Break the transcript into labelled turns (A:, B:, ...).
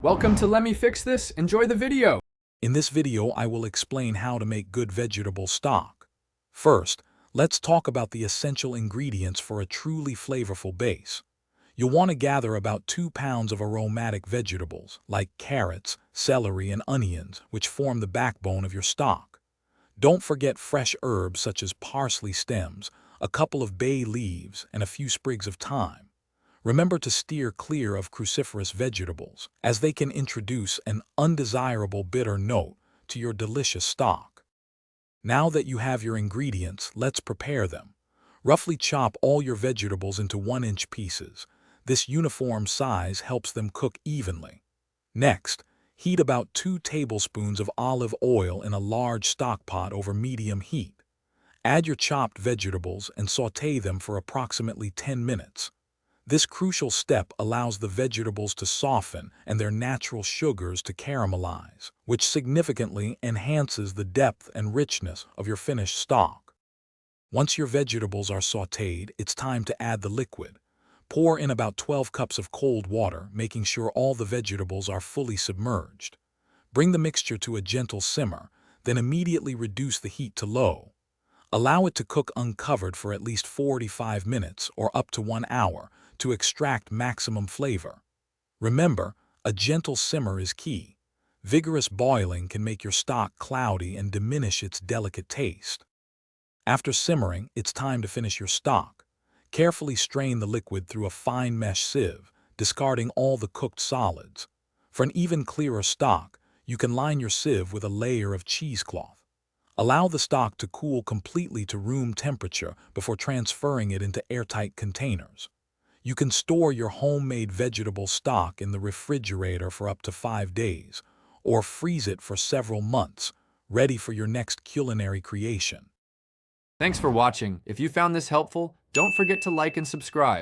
A: Welcome to Let Me Fix This. Enjoy the video.
B: In this video, I will explain how to make good vegetable stock. First, let's talk about the essential ingredients for a truly flavorful base. You'll want to gather about 2 pounds of aromatic vegetables, like carrots, celery, and onions, which form the backbone of your stock. Don't forget fresh herbs such as parsley stems, a couple of bay leaves, and a few sprigs of thyme. Remember to steer clear of cruciferous vegetables, as they can introduce an undesirable bitter note to your delicious stock. Now that you have your ingredients, let's prepare them. Roughly chop all your vegetables into 1-inch pieces. This uniform size helps them cook evenly. Next, heat about 2 tablespoons of olive oil in a large stock pot over medium heat. Add your chopped vegetables and sauté them for approximately 10 minutes. This crucial step allows the vegetables to soften and their natural sugars to caramelize, which significantly enhances the depth and richness of your finished stock. Once your vegetables are sautéed, it's time to add the liquid. Pour in about 12 cups of cold water, making sure all the vegetables are fully submerged. Bring the mixture to a gentle simmer, then immediately reduce the heat to low. Allow it to cook uncovered for at least 45 minutes or up to 1 hour to extract maximum flavor. Remember, a gentle simmer is key. Vigorous boiling can make your stock cloudy and diminish its delicate taste. After simmering, it's time to finish your stock. Carefully strain the liquid through a fine mesh sieve, discarding all the cooked solids. For an even clearer stock, you can line your sieve with a layer of cheesecloth. Allow the stock to cool completely to room temperature before transferring it into airtight containers. You can store your homemade vegetable stock in the refrigerator for up to 5 days, or freeze it for several months, ready for your next culinary creation.
A: Thanks for watching. If you found this helpful, don't forget to like and subscribe.